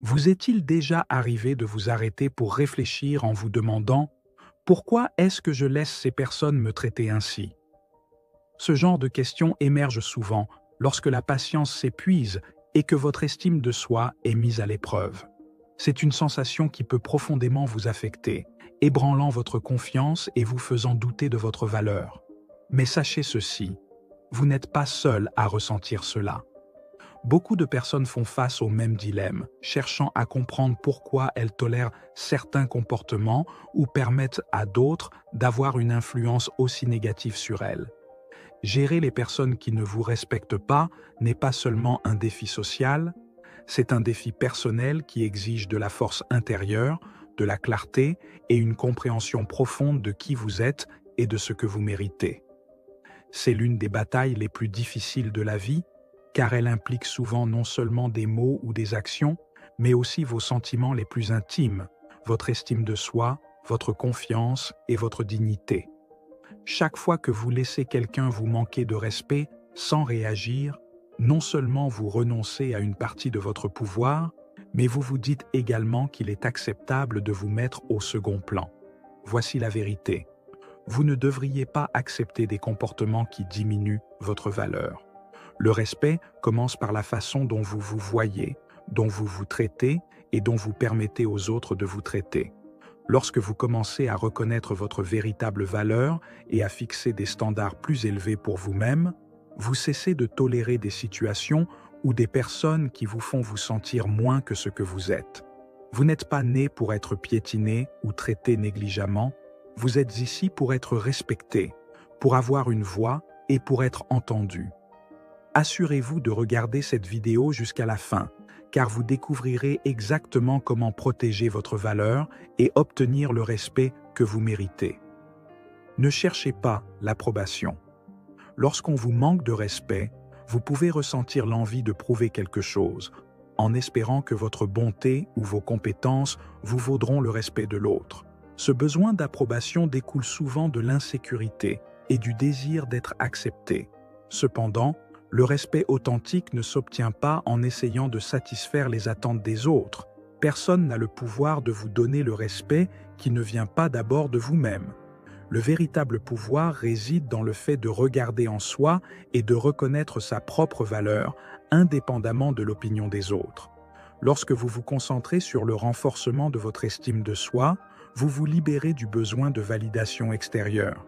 Vous est-il déjà arrivé de vous arrêter pour réfléchir en vous demandant «Pourquoi est-ce que je laisse ces personnes me traiter ainsi?» Ce genre de questions émerge souvent lorsque la patience s'épuise et que votre estime de soi est mise à l'épreuve. C'est une sensation qui peut profondément vous affecter, ébranlant votre confiance et vous faisant douter de votre valeur. Mais sachez ceci, vous n'êtes pas seul à ressentir cela. Beaucoup de personnes font face au même dilemme, cherchant à comprendre pourquoi elles tolèrent certains comportements ou permettent à d'autres d'avoir une influence aussi négative sur elles. Gérer les personnes qui ne vous respectent pas n'est pas seulement un défi social, c'est un défi personnel qui exige de la force intérieure, de la clarté et une compréhension profonde de qui vous êtes et de ce que vous méritez. C'est l'une des batailles les plus difficiles de la vie, car elle implique souvent non seulement des mots ou des actions, mais aussi vos sentiments les plus intimes, votre estime de soi, votre confiance et votre dignité. Chaque fois que vous laissez quelqu'un vous manquer de respect sans réagir, non seulement vous renoncez à une partie de votre pouvoir, mais vous vous dites également qu'il est acceptable de vous mettre au second plan. Voici la vérité. Vous ne devriez pas accepter des comportements qui diminuent votre valeur. Le respect commence par la façon dont vous vous voyez, dont vous vous traitez et dont vous permettez aux autres de vous traiter. Lorsque vous commencez à reconnaître votre véritable valeur et à fixer des standards plus élevés pour vous-même, vous cessez de tolérer des situations ou des personnes qui vous font vous sentir moins que ce que vous êtes. Vous n'êtes pas né pour être piétiné ou traité négligemment, vous êtes ici pour être respecté, pour avoir une voix et pour être entendu. Assurez-vous de regarder cette vidéo jusqu'à la fin, car vous découvrirez exactement comment protéger votre valeur et obtenir le respect que vous méritez. Ne cherchez pas l'approbation. Lorsqu'on vous manque de respect, vous pouvez ressentir l'envie de prouver quelque chose, en espérant que votre bonté ou vos compétences vous vaudront le respect de l'autre. Ce besoin d'approbation découle souvent de l'insécurité et du désir d'être accepté. Cependant, le respect authentique ne s'obtient pas en essayant de satisfaire les attentes des autres. Personne n'a le pouvoir de vous donner le respect qui ne vient pas d'abord de vous-même. Le véritable pouvoir réside dans le fait de regarder en soi et de reconnaître sa propre valeur, indépendamment de l'opinion des autres. Lorsque vous vous concentrez sur le renforcement de votre estime de soi, vous vous libérez du besoin de validation extérieure.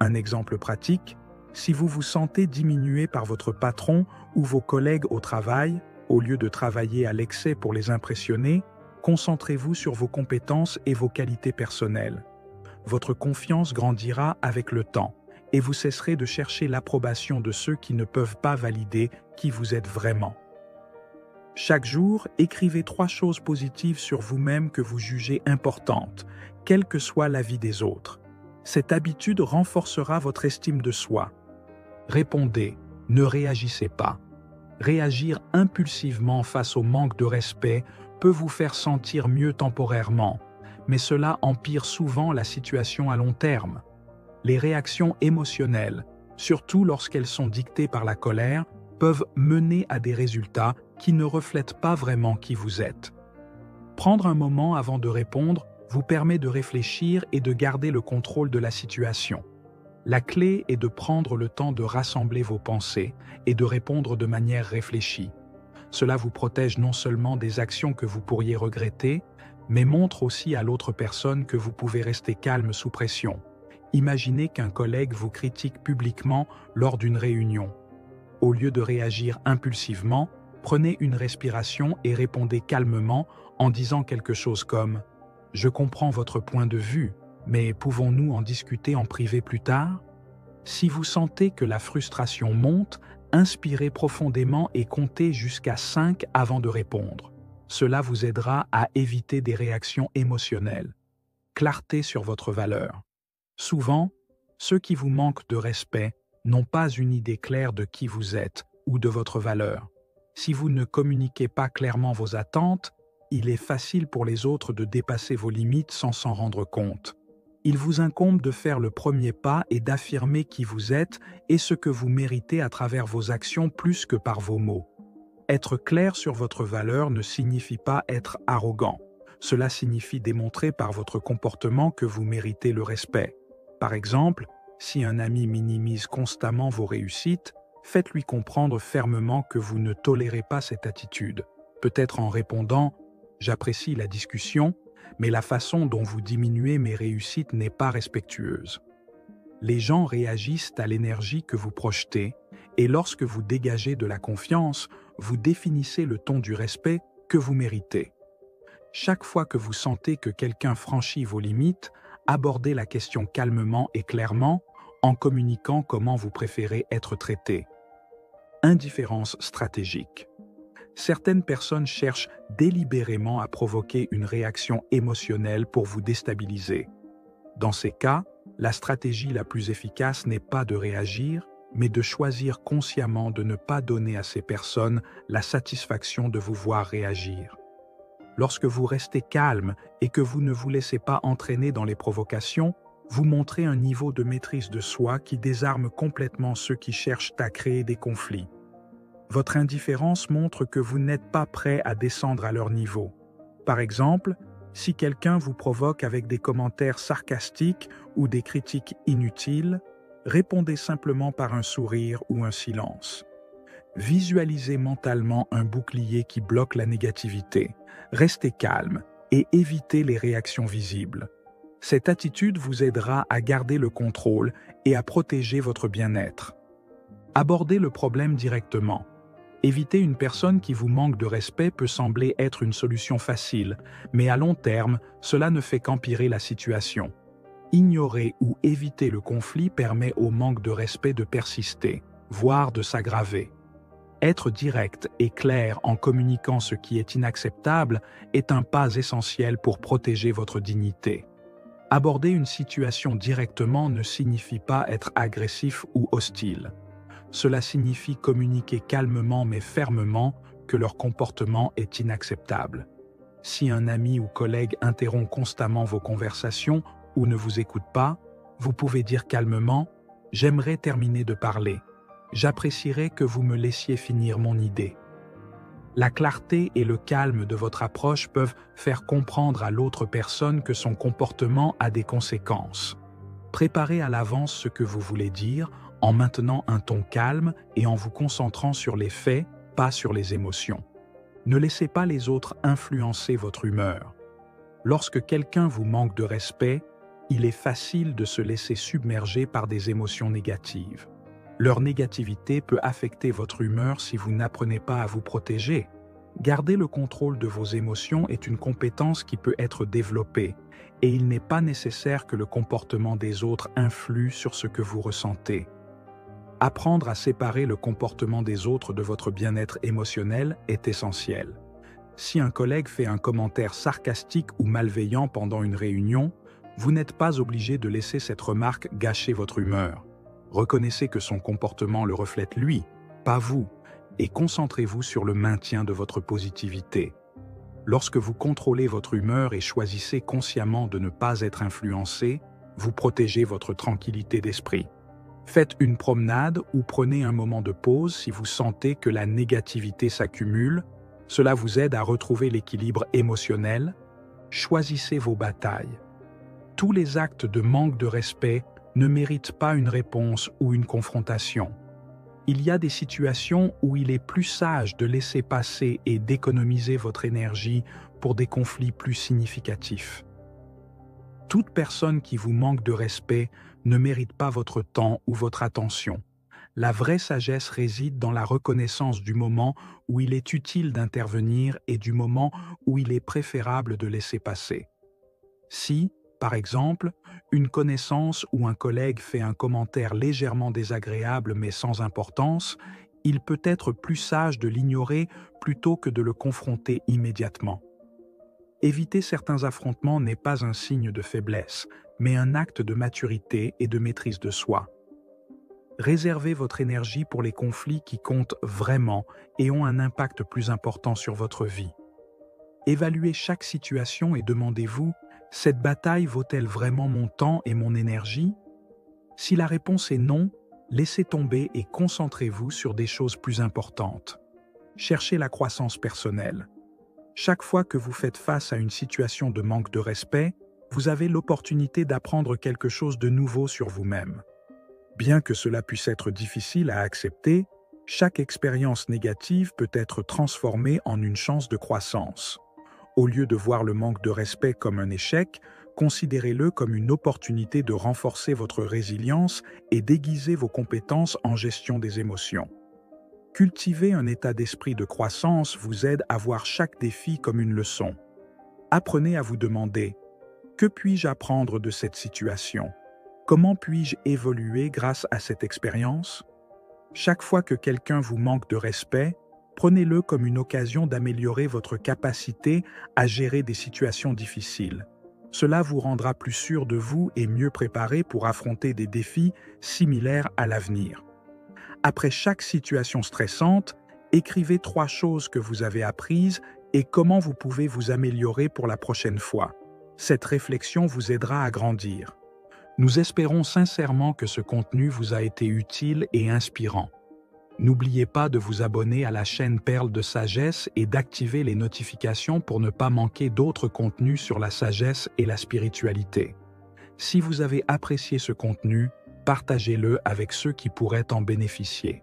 Un exemple pratique, si vous vous sentez diminué par votre patron ou vos collègues au travail, au lieu de travailler à l'excès pour les impressionner, concentrez-vous sur vos compétences et vos qualités personnelles. Votre confiance grandira avec le temps et vous cesserez de chercher l'approbation de ceux qui ne peuvent pas valider qui vous êtes vraiment. Chaque jour, écrivez 3 choses positives sur vous-même que vous jugez importantes, quel que soit l'avis des autres. Cette habitude renforcera votre estime de soi. Répondez, ne réagissez pas. Réagir impulsivement face au manque de respect peut vous faire sentir mieux temporairement, mais cela empire souvent la situation à long terme. Les réactions émotionnelles, surtout lorsqu'elles sont dictées par la colère, peuvent mener à des résultats qui ne reflètent pas vraiment qui vous êtes. Prendre un moment avant de répondre vous permet de réfléchir et de garder le contrôle de la situation. La clé est de prendre le temps de rassembler vos pensées et de répondre de manière réfléchie. Cela vous protège non seulement des actions que vous pourriez regretter, mais montre aussi à l'autre personne que vous pouvez rester calme sous pression. Imaginez qu'un collègue vous critique publiquement lors d'une réunion. Au lieu de réagir impulsivement, prenez une respiration et répondez calmement en disant quelque chose comme « Je comprends votre point de vue, mais pouvons-nous en discuter en privé plus tard ?» Si vous sentez que la frustration monte, inspirez profondément et comptez jusqu'à 5 avant de répondre. Cela vous aidera à éviter des réactions émotionnelles. Clarté sur votre valeur. Souvent, ceux qui vous manquent de respect n'ont pas une idée claire de qui vous êtes ou de votre valeur. Si vous ne communiquez pas clairement vos attentes, il est facile pour les autres de dépasser vos limites sans s'en rendre compte. Il vous incombe de faire le premier pas et d'affirmer qui vous êtes et ce que vous méritez à travers vos actions plus que par vos mots. Être clair sur votre valeur ne signifie pas être arrogant. Cela signifie démontrer par votre comportement que vous méritez le respect. Par exemple, si un ami minimise constamment vos réussites, faites-lui comprendre fermement que vous ne tolérez pas cette attitude. Peut-être en répondant « J'apprécie la discussion, mais la façon dont vous diminuez mes réussites n'est pas respectueuse. » Les gens réagissent à l'énergie que vous projetez, et lorsque vous dégagez de la confiance, vous définissez le ton du respect que vous méritez. Chaque fois que vous sentez que quelqu'un franchit vos limites, abordez la question calmement et clairement, en communiquant comment vous préférez être traité. Indifférence stratégique. Certaines personnes cherchent délibérément à provoquer une réaction émotionnelle pour vous déstabiliser. Dans ces cas, la stratégie la plus efficace n'est pas de réagir, mais de choisir consciemment de ne pas donner à ces personnes la satisfaction de vous voir réagir. Lorsque vous restez calme et que vous ne vous laissez pas entraîner dans les provocations, vous montrez un niveau de maîtrise de soi qui désarme complètement ceux qui cherchent à créer des conflits. Votre indifférence montre que vous n'êtes pas prêt à descendre à leur niveau. Par exemple, si quelqu'un vous provoque avec des commentaires sarcastiques ou des critiques inutiles, répondez simplement par un sourire ou un silence. Visualisez mentalement un bouclier qui bloque la négativité. Restez calme et évitez les réactions visibles. Cette attitude vous aidera à garder le contrôle et à protéger votre bien-être. Abordez le problème directement. Éviter une personne qui vous manque de respect peut sembler être une solution facile, mais à long terme, cela ne fait qu'empirer la situation. Ignorer ou éviter le conflit permet au manque de respect de persister, voire de s'aggraver. Être direct et clair en communiquant ce qui est inacceptable est un pas essentiel pour protéger votre dignité. Aborder une situation directement ne signifie pas être agressif ou hostile. Cela signifie communiquer calmement mais fermement que leur comportement est inacceptable. Si un ami ou collègue interrompt constamment vos conversations ou ne vous écoute pas, vous pouvez dire calmement « J'aimerais terminer de parler. J'apprécierais que vous me laissiez finir mon idée. » La clarté et le calme de votre approche peuvent faire comprendre à l'autre personne que son comportement a des conséquences. Préparez à l'avance ce que vous voulez dire en maintenant un ton calme et en vous concentrant sur les faits, pas sur les émotions. Ne laissez pas les autres influencer votre humeur. Lorsque quelqu'un vous manque de respect, il est facile de se laisser submerger par des émotions négatives. Leur négativité peut affecter votre humeur si vous n'apprenez pas à vous protéger. Garder le contrôle de vos émotions est une compétence qui peut être développée, et il n'est pas nécessaire que le comportement des autres influe sur ce que vous ressentez. Apprendre à séparer le comportement des autres de votre bien-être émotionnel est essentiel. Si un collègue fait un commentaire sarcastique ou malveillant pendant une réunion, vous n'êtes pas obligé de laisser cette remarque gâcher votre humeur. Reconnaissez que son comportement le reflète lui, pas vous, et concentrez-vous sur le maintien de votre positivité. Lorsque vous contrôlez votre humeur et choisissez consciemment de ne pas être influencé, vous protégez votre tranquillité d'esprit. Faites une promenade ou prenez un moment de pause si vous sentez que la négativité s'accumule. Cela vous aide à retrouver l'équilibre émotionnel. Choisissez vos batailles. Tous les actes de manque de respect ne méritent pas une réponse ou une confrontation. Il y a des situations où il est plus sage de laisser passer et d'économiser votre énergie pour des conflits plus significatifs. Toute personne qui vous manque de respect ne mérite pas votre temps ou votre attention. La vraie sagesse réside dans la reconnaissance du moment où il est utile d'intervenir et du moment où il est préférable de laisser passer. Si, par exemple, une connaissance ou un collègue fait un commentaire légèrement désagréable mais sans importance, il peut être plus sage de l'ignorer plutôt que de le confronter immédiatement. Éviter certains affrontements n'est pas un signe de faiblesse, mais un acte de maturité et de maîtrise de soi. Réservez votre énergie pour les conflits qui comptent vraiment et ont un impact plus important sur votre vie. Évaluez chaque situation et demandez-vous « Cette bataille vaut-elle vraiment mon temps et mon énergie ?» Si la réponse est non, laissez tomber et concentrez-vous sur des choses plus importantes. Cherchez la croissance personnelle. Chaque fois que vous faites face à une situation de manque de respect, vous avez l'opportunité d'apprendre quelque chose de nouveau sur vous-même. Bien que cela puisse être difficile à accepter, chaque expérience négative peut être transformée en une chance de croissance. Au lieu de voir le manque de respect comme un échec, considérez-le comme une opportunité de renforcer votre résilience et d'aiguiser vos compétences en gestion des émotions. Cultiver un état d'esprit de croissance vous aide à voir chaque défi comme une leçon. Apprenez à vous demander: que puis-je apprendre de cette situation? Comment puis-je évoluer grâce à cette expérience? Chaque fois que quelqu'un vous manque de respect, prenez-le comme une occasion d'améliorer votre capacité à gérer des situations difficiles. Cela vous rendra plus sûr de vous et mieux préparé pour affronter des défis similaires à l'avenir. Après chaque situation stressante, écrivez 3 choses que vous avez apprises et comment vous pouvez vous améliorer pour la prochaine fois. Cette réflexion vous aidera à grandir. Nous espérons sincèrement que ce contenu vous a été utile et inspirant. N'oubliez pas de vous abonner à la chaîne Perles de Sagesse et d'activer les notifications pour ne pas manquer d'autres contenus sur la sagesse et la spiritualité. Si vous avez apprécié ce contenu, partagez-le avec ceux qui pourraient en bénéficier.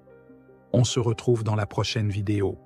On se retrouve dans la prochaine vidéo.